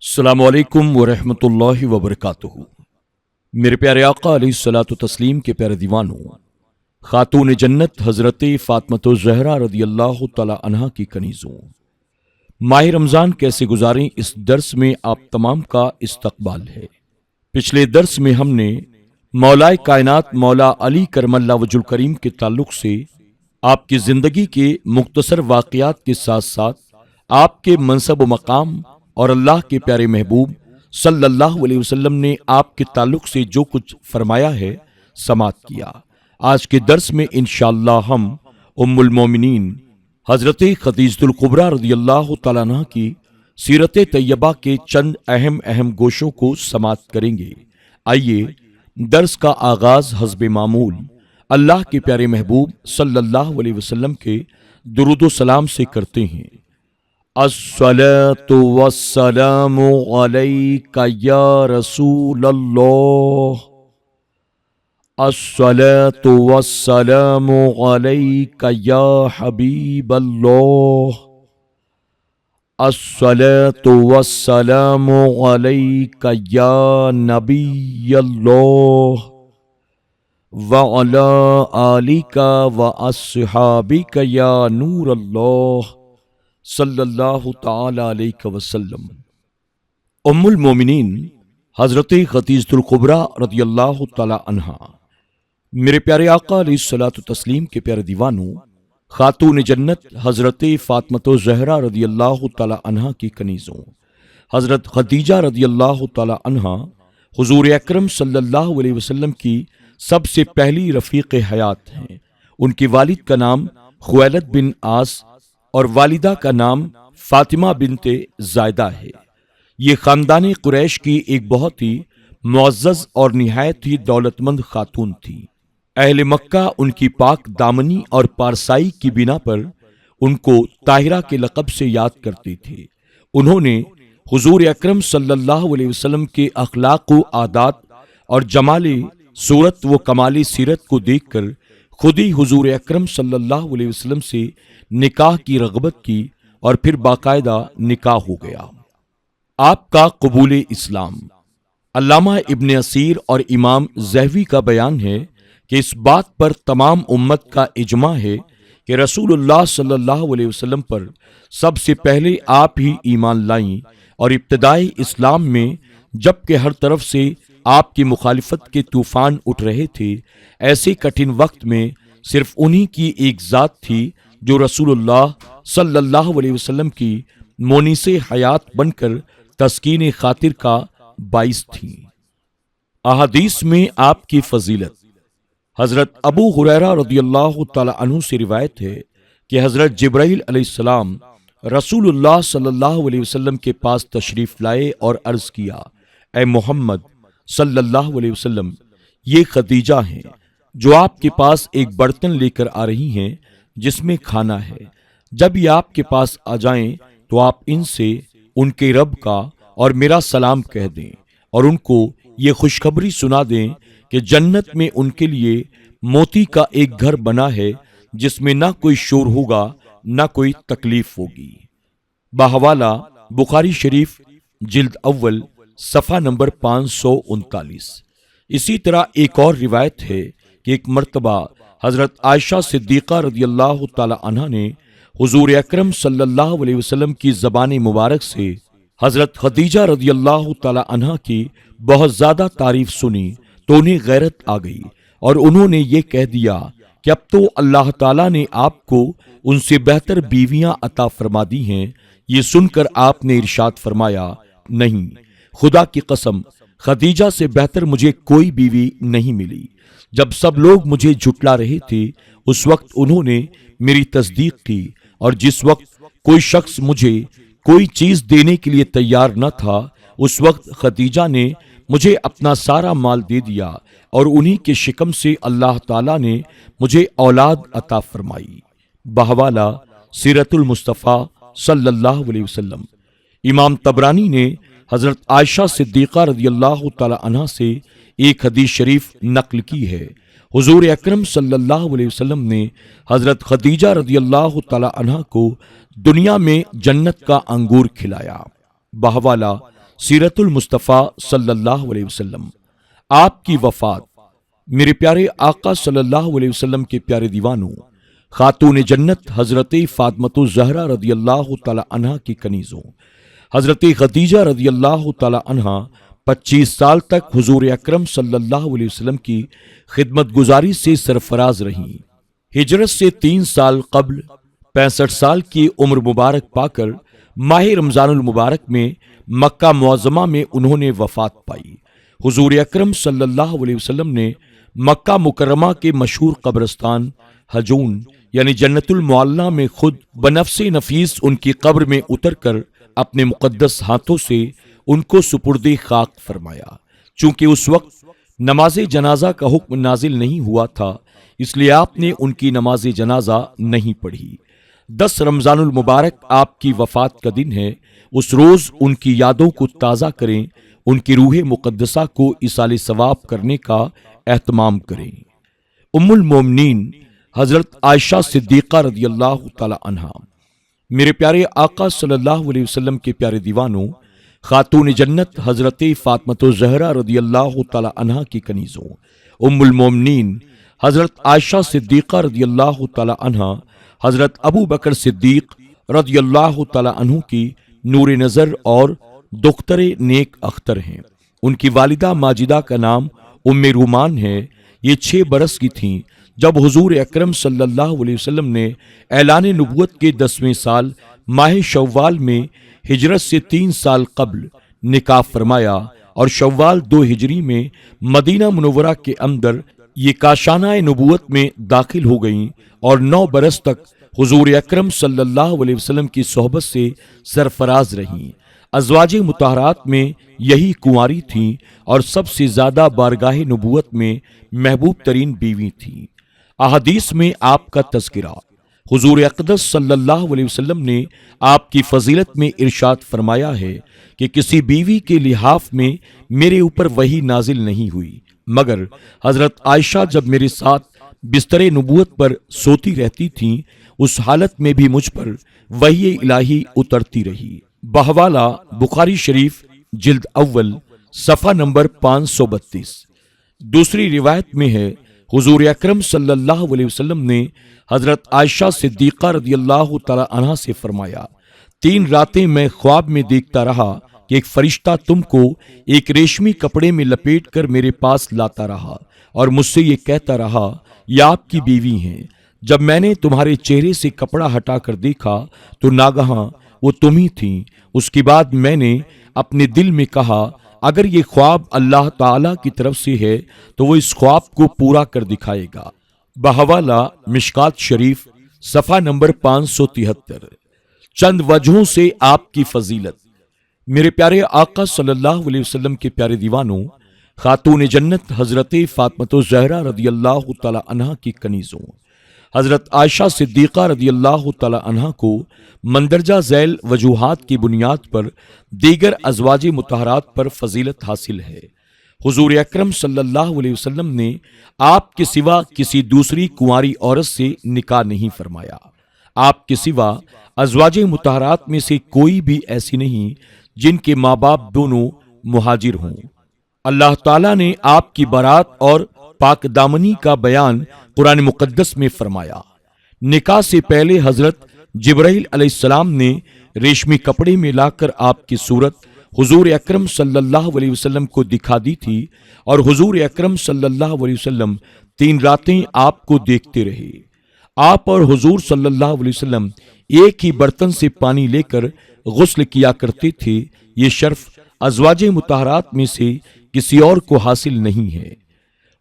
السلام علیکم ورحمۃ اللہ وبرکاتہ۔ میرے پیارے آقا علیہ الصلوۃ والتسلیم کے پیارے دیوانوں، خاتون جنت حضرت فاطمۃ الزہرا رضی اللہ تعالی عنہا کی کنیزوں، ماہ رمضان کیسے گزاریں اس درس میں آپ تمام کا استقبال ہے۔ پچھلے درس میں ہم نے مولائے کائنات مولا علی کرم اللہ وجہ الکریم کے تعلق سے آپ کی زندگی کے مختصر واقعات کے ساتھ ساتھ آپ کے منصب و مقام اور اللہ کے پیارے محبوب صلی اللہ علیہ وسلم نے آپ کے تعلق سے جو کچھ فرمایا ہے سماعت کیا۔ آج کے درس میں انشاءاللہ ہم ام المومنین حضرت خدیجہ الکبریٰ رضی اللہ تعالیٰ عنہ کی سیرت طیبہ کے چند اہم گوشوں کو سماعت کریں گے۔ آئیے درس کا آغاز حسب معمول اللہ کے پیارے محبوب صلی اللہ علیہ وسلم کے درود و سلام سے کرتے ہیں۔ الصلاۃ والسلام علیک یا رسول اللہ، الصلاۃ والسلام علیک یا حبیب اللہ، الصلاۃ والسلام علیک یا نبی اللہ، وعلی آلک واصحابک یا نور اللہ صلی اللہ تعالی علیہ وسلم۔ ام المومنین حضرت خدیجہ الکبریٰ رضی اللہ تعالی عنہا، میرے پیارے آقا علیہ الصلوۃ والتسلیم کے پیارے دیوانوں، خاتون جنت حضرت فاطمۃ الزہرا رضی اللہ تعالی عنہا کی کنیزوں، حضرت خدیجہ رضی اللہ تعالی عنہا حضور اکرم صلی اللہ علیہ وسلم کی سب سے پہلی رفیق حیات ہیں۔ ان کے والد کا نام خویلد بن عاص اور والدہ کا نام فاطمہ بنت زائدہ ہے۔ یہ خاندان قریش کی ایک بہت ہی معزز اور نہایت ہی دولت مند خاتون تھی۔ اہل مکہ ان کی پاک دامنی اور پارسائی کی بنا پر ان کو طاہرہ کے لقب سے یاد کرتے تھے۔ انہوں نے حضور اکرم صلی اللہ علیہ وسلم کے اخلاق و عادات اور جمال صورت و کمال سیرت کو دیکھ کر خود ہی حضور اکرم صلی اللہ علیہ وسلم سے نکاح کی رغبت کی اور پھر باقاعدہ نکاح ہو گیا۔ آپ کا قبول اسلام۔ علامہ ابن اسیر اور امام زہوی کا بیان ہے کہ اس بات پر تمام امت کا اجماع ہے کہ رسول اللہ صلی اللہ علیہ وسلم پر سب سے پہلے آپ ہی ایمان لائیں، اور ابتدائی اسلام میں جبکہ ہر طرف سے آپ کی مخالفت کے طوفان اٹھ رہے تھے، ایسے کٹھن وقت میں صرف انہی کی ایک ذات تھی جو رسول اللہ صلی اللہ علیہ وسلم کی مونس حیات بن کر تسکین خاطر کا باعث تھی۔ احادیث میں آپ کی فضیلت۔ حضرت ابو ہریرہ رضی اللہ تعالی عنہ سے روایت ہے کہ حضرت جبرائیل علیہ السلام رسول اللہ صلی اللہ علیہ وسلم کے پاس تشریف لائے اور عرض کیا، اے محمد صلی اللہ علیہ وسلم، یہ خدیجہ ہیں جو آپ کے پاس ایک برتن لے کر آ رہی ہیں جس میں کھانا ہے۔ جب یہ آپ کے پاس آ جائیں تو آپ ان سے ان کے رب کا اور میرا سلام کہہ دیں، اور ان کو یہ خوشخبری سنا دیں کہ جنت میں ان کے لیے موتی کا ایک گھر بنا ہے جس میں نہ کوئی شور ہوگا نہ کوئی تکلیف ہوگی۔ بحوالہ بخاری شریف جلد اول صفحہ نمبر 539۔ اسی طرح ایک اور روایت ہے کہ ایک مرتبہ حضرت عائشہ صدیقہ رضی اللہ تعالی عنہا نے حضور اکرم صلی اللہ علیہ وسلم کی زبان مبارک سے حضرت خدیجہ رضی اللہ تعالی عنہا کی بہت زیادہ تعریف سنی تو انہیں غیرت آ گئی، اور انہوں نے یہ کہہ دیا کہ اب تو اللہ تعالیٰ نے آپ کو ان سے بہتر بیویاں عطا فرما دی ہیں۔ یہ سن کر آپ نے ارشاد فرمایا، نہیں، خدا کی قسم خدیجہ سے بہتر مجھے کوئی بیوی نہیں ملی۔ جب سب لوگ مجھے جھٹلا رہے تھے اس وقت انہوں نے میری تصدیق کی، اور جس وقت کوئی شخص مجھے کوئی چیز دینے کے لیے تیار نہ تھا اس وقت خدیجہ نے مجھے اپنا سارا مال دے دیا، اور انہی کے شکم سے اللہ تعالیٰ نے مجھے اولاد عطا فرمائی۔ بحوالہ سیرت المصطفیٰ صلی اللہ علیہ وسلم۔ امام طبرانی نے حضرت عائشہ صدیقہ رضی اللہ تعالی عنہا سے ایک حدیث شریف نقل کی ہے۔ حضور اکرم صلی اللہ علیہ وسلم نے حضرت خدیجہ رضی اللہ تعالی عنہا کو دنیا میں جنت کا انگور کھلایا۔ بحوالہ سیرت المصطفیٰ صلی اللہ علیہ وسلم۔ آپ کی وفات میرے پیارے آقا صلی اللہ علیہ وسلم کے پیارے دیوانوں، خاتون جنت حضرت فاطمۃ الزہرا رضی اللہ تعالی عنہا کی کنیزوں حضرت خدیجہ رضی اللہ تعالی عنہا 25 سال تک حضور اکرم صلی اللہ علیہ وسلم کی خدمت گزاری سے سرفراز رہیں۔ ہجرت سے 3 سال قبل 65 سال کی عمر مبارک پا کر ماہ رمضان المبارک میں مکہ معظمہ میں انہوں نے وفات پائی۔ حضور اکرم صلی اللہ علیہ وسلم نے مکہ مکرمہ کے مشہور قبرستان حجون یعنی جنت المعلیٰ میں خود بنفس نفیس ان کی قبر میں اتر کر اپنے مقدس ہاتھوں سے ان کو سپرد خاک فرمایا۔ چونکہ اس وقت نماز جنازہ کا حکم نازل نہیں ہوا تھا، اس لیے آپ نے ان کی نماز جنازہ نہیں پڑھی۔ 10 رمضان المبارک آپ کی وفات کا دن ہے۔ اس روز ان کی یادوں کو تازہ کریں، ان کی روح مقدسہ کو ایصال ثواب کرنے کا اہتمام کریں۔ ام المومنین حضرت عائشہ صدیقہ رضی اللہ تعالی عنہا، میرے پیارے آقا صلی اللہ علیہ وسلم کے پیارے دیوانوں، خاتون جنت حضرت فاطمۃ الزہرا رضی اللہ تعالی عنہا کی کنیزوں ام المومنین حضرت عائشہ صدیقہ رضی اللہ تعالی عنہا حضرت ابو بکر صدیق رضی اللہ تعالی عنہ کی نور نظر اور دختر نیک اختر ہیں۔ ان کی والدہ ماجدہ کا نام ام رومان ہے۔ یہ 6 برس کی تھیں جب حضور اکرم صلی اللہ علیہ وسلم نے اعلان نبوت کے 10ویں سال ماہ شوال میں ہجرت سے 3 سال قبل نکاح فرمایا، اور شوال 2 ہجری میں مدینہ منورہ کے اندر یہ کاشانہ نبوت میں داخل ہو گئیں اور 9 برس تک حضور اکرم صلی اللہ علیہ وسلم کی صحبت سے سرفراز رہیں۔ ازواج مطہرات میں یہی کنواری تھیں اور سب سے زیادہ بارگاہ نبوت میں محبوب ترین بیوی تھیں۔ احادیث میں آپ کا تذکرہ، حضور اقدس صلی اللہ علیہ وسلم نے آپ کی فضیلت میں ارشاد فرمایا ہے کہ کسی بیوی کے لحاف میں میرے اوپر وحی نازل نہیں ہوئی، مگر حضرت عائشہ جب میرے ساتھ بستر نبوت پر سوتی رہتی تھیں، اس حالت میں بھی مجھ پر وحی الہی اترتی رہی۔ بحوالہ بخاری شریف جلد اول صفحہ نمبر 532۔ دوسری روایت میں ہے حضور اکرم صلی اللہ علیہ وسلم نے حضرت عائشہ صدیقہ رضی اللہ تعالی عنہا سے فرمایا، 3 راتیں میں خواب میں دیکھتا رہا کہ ایک فرشتہ تم کو ایک ریشمی کپڑے میں لپیٹ کر میرے پاس لاتا رہا اور مجھ سے یہ کہتا رہا، یہ آپ کی بیوی ہیں۔ جب میں نے تمہارے چہرے سے کپڑا ہٹا کر دیکھا تو ناگہاں وہ تم ہی تھیں۔ اس کے بعد میں نے اپنے دل میں کہا، اگر یہ خواب اللہ تعالیٰ کی طرف سے ہے تو وہ اس خواب کو پورا کر دکھائے گا۔ بحوالہ مشکات شریف صفحہ نمبر 573۔ چند وجہوں سے آپ کی فضیلت، میرے پیارے آقا صلی اللہ علیہ وسلم کے پیارے دیوانوں، خاتون جنت حضرت فاطمۃ الزہرا رضی اللہ تعالی عنہا کی کنیزوں حضرت عائشہ صدیقہ رضی اللہ تعالی عنہا کو مندرجہ ذیل وجوہات کی بنیاد پر دیگر ازواج مطہرات پر فضیلت حاصل ہے۔ حضور اکرم صلی اللہ علیہ وسلم نے آپ کے سوا کسی دوسری کنواری عورت سے نکاح نہیں فرمایا۔ آپ کے سوا ازواج مطہرات میں سے کوئی بھی ایسی نہیں جن کے ماں باپ دونوں مہاجر ہوں۔ اللہ تعالیٰ نے آپ کی برات اور پاک دامنی کا بیان قرآن مقدس میں فرمایا۔ نکاح سے پہلے حضرت جبرائیل علیہ السلام نے ریشمی کپڑے میں لا کر آپ کی صورت حضور اکرم صلی اللہ علیہ وسلم کو دکھا دی تھی، اور حضور اکرم صلی اللہ علیہ وسلم 3 راتیں آپ کو دیکھتے رہے۔ آپ اور حضور صلی اللہ علیہ وسلم ایک ہی برتن سے پانی لے کر غسل کیا کرتے تھے۔ یہ شرف ازواج مطہرات میں سے کسی اور کو حاصل نہیں ہے۔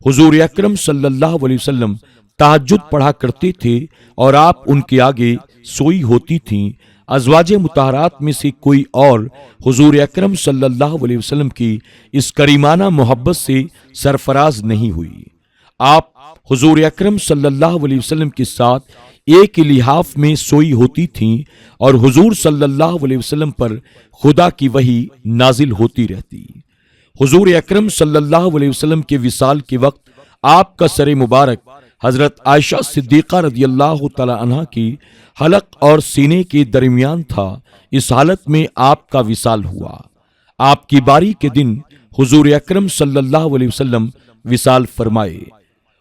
حضور اکرم صلی اللہ علیہ وسلم تہجد پڑھا کرتے تھے اور آپ ان کے آگے سوئی ہوتی تھیں۔ ازواج مطہرات میں سے کوئی اور حضور اکرم صلی اللہ علیہ وسلم کی اس کریمانہ محبت سے سرفراز نہیں ہوئی۔ آپ حضور اکرم صلی اللہ علیہ وسلم کے ساتھ ایک ہی لحاف میں سوئی ہوتی تھیں، اور حضور صلی اللہ علیہ وسلم پر خدا کی وحی نازل ہوتی رہتی۔ حضور اکرم صلی اللہ علیہ وسلم کے وصال کے وقت آپ کا سر مبارک حضرت عائشہ صدیقہ رضی اللہ تعالی عنہا کی حلق اور سینے کے درمیان تھا۔ اس حالت میں آپ کا وصال ہوا۔ آپ کی باری کے دن حضور اکرم صلی اللہ علیہ وسلم وصال فرمائے۔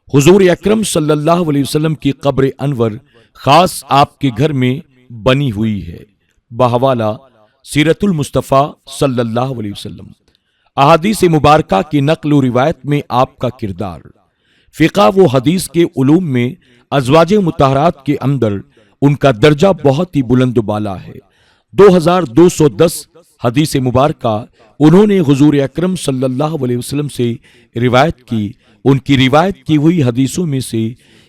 حضور اکرم صلی اللہ علیہ وسلم کی قبر انور خاص آپ کے گھر میں بنی ہوئی ہے۔ بحوالہ سیرت المصطفیٰ صلی اللہ علیہ وسلم۔ احادیث مبارکہ کی نقل و روایت میں آپ کا کردار، فقہ و حدیث کے علوم میں ازواج مطہرات کے اندر ان کا درجہ بہت ہی بلند و بالا ہے۔ 2210 حدیث مبارکہ انہوں نے حضور اکرم صلی اللہ علیہ وسلم سے روایت کی۔ ان کی روایت کی ہوئی حدیثوں میں سے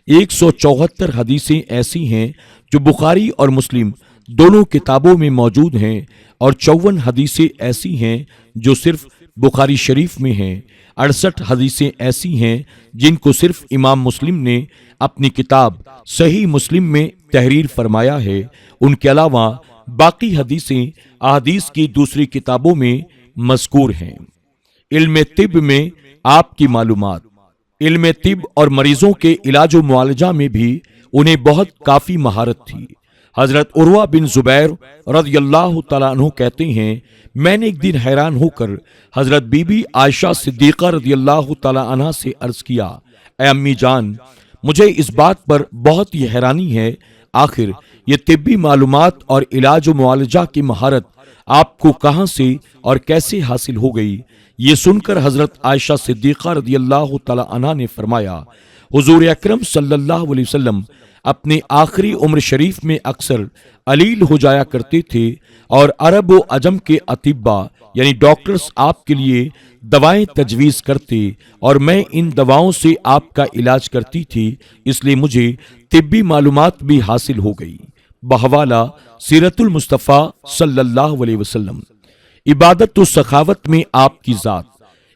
174 حدیثیں ایسی ہیں جو بخاری اور مسلم دونوں کتابوں میں موجود ہیں، اور 54 حدیثیں ایسی ہیں جو صرف بخاری شریف میں ہیں۔ 68 حدیثیں ایسی ہیں جن کو صرف امام مسلم نے اپنی کتاب صحیح مسلم میں تحریر فرمایا ہے۔ ان کے علاوہ باقی حدیثیں احادیث کی دوسری کتابوں میں مذکور ہیں۔ علم طب میں آپ کی معلومات، علم طب اور مریضوں کے علاج و معالجہ میں بھی انہیں بہت کافی مہارت تھی۔ حضرت عروہ بن زبیر رضی اللہ تعالیٰ عنہ کہتے ہیں، میں نے ایک دن حیران ہو کر حضرت بی بی عائشہ صدیقہ رضی اللہ تعالیٰ عنہ سے عرض کیا، اے امی جان، مجھے اس بات پر بہت ہی حیرانی ہے، آخر یہ طبی معلومات اور علاج و معالجہ کی مہارت آپ کو کہاں سے اور کیسے حاصل ہو گئی؟ یہ سن کر حضرت عائشہ صدیقہ رضی اللہ تعالیٰ عنہ نے فرمایا، حضور اکرم صلی اللہ علیہ وسلم اپنے آخری عمر شریف میں اکثر علیل ہو جایا کرتے تھے، اور عرب و عجم کے اطباء یعنی ڈاکٹرز آپ کے لیے دوائیں تجویز کرتے، اور میں ان دواؤں سے آپ کا علاج کرتی تھی، اس لیے مجھے طبی معلومات بھی حاصل ہو گئی۔ بحوالہ سیرت المصطفیٰ صلی اللہ علیہ وسلم۔ عبادت و سخاوت میں آپ کی ذات،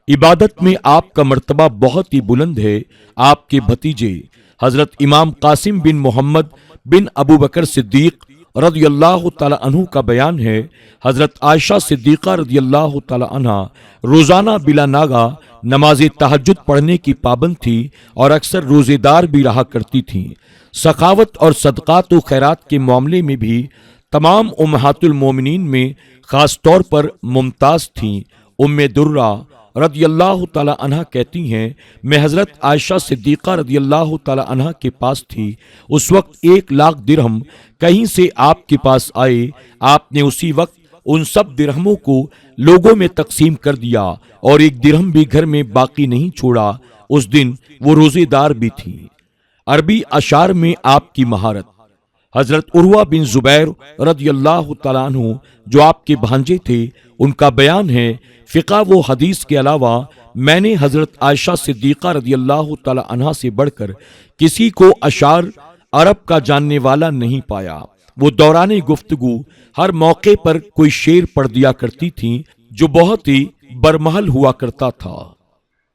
عبادت میں آپ کا مرتبہ بہت ہی بلند ہے۔ آپ کے بھتیجے حضرت امام قاسم بن محمد بن ابو بکر صدیق رضی اللہ تعالی عنہ کا بیان ہے، حضرت عائشہ صدیقہ رضی اللہ تعالی عنہ روزانہ بلا ناغہ نماز تہجد پڑھنے کی پابند تھی، اور اکثر روزے دار بھی رہا کرتی تھیں۔ سخاوت اور صدقات و خیرات کے معاملے میں بھی تمام امہات المومنین میں خاص طور پر ممتاز تھیں۔ ام درہ رضی اللہ تعالی عنہ کہتی ہیں، میں حضرت عائشہ صدیقہ رضی اللہ تعالی عنہ کے پاس تھی، اس وقت 1,00,000 درہم کہیں سے آپ کے پاس آئے، آپ نے اسی وقت ان سب درہموں کو لوگوں میں تقسیم کر دیا، اور 1 درہم بھی گھر میں باقی نہیں چھوڑا۔ اس دن وہ روزے دار بھی تھی۔ عربی اشعار میں آپ کی مہارت، حضرت عروہ بن زبیر رضی اللہ تعالیٰ عنہ جو آپ کے بھانجے تھے، ان کا بیان ہے، فقہ و حدیث کے علاوہ میں نے حضرت عائشہ صدیقہ رضی اللہ تعالیٰ عنہ سے بڑھ کر کسی کو اشعار عرب کا جاننے والا نہیں پایا۔ وہ دوران گفتگو ہر موقع پر کوئی شعر پڑھ دیا کرتی تھیں جو بہت ہی برمحل ہوا کرتا تھا۔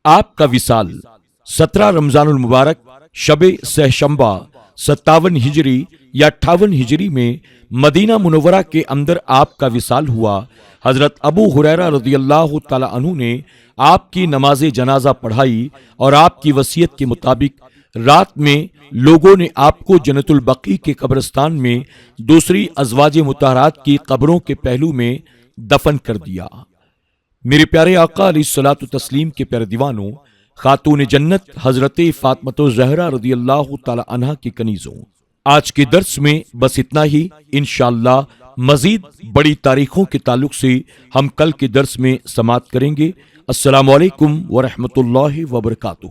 آپ کا وصال 17 رمضان المبارک شب سہشنبہ 57 ہجری یا 58 ہجری میں مدینہ منورہ کے اندر آپ کا وصال ہوا۔ حضرت ابو ہریرہ رضی اللہ تعالی عنہ نے آپ کی نماز جنازہ پڑھائی، اور آپ کی وصیت کے مطابق رات میں لوگوں نے آپ کو جنت البقیع کے قبرستان میں دوسری ازواج مطہرات کی قبروں کے پہلو میں دفن کر دیا۔ میرے پیارے آقا علیہ الصلوۃ والتسلیم کے پیارے دیوانوں، خاتون جنت حضرت فاطمہ الزہرا رضی اللہ تعالی عنہا کی کنیزوں، آج کے درس میں بس اتنا ہی۔ انشاءاللہ مزید بڑی تاریخوں کے تعلق سے ہم کل کے درس میں سماعت کریں گے۔ السلام علیکم ورحمۃ اللہ وبرکاتہ۔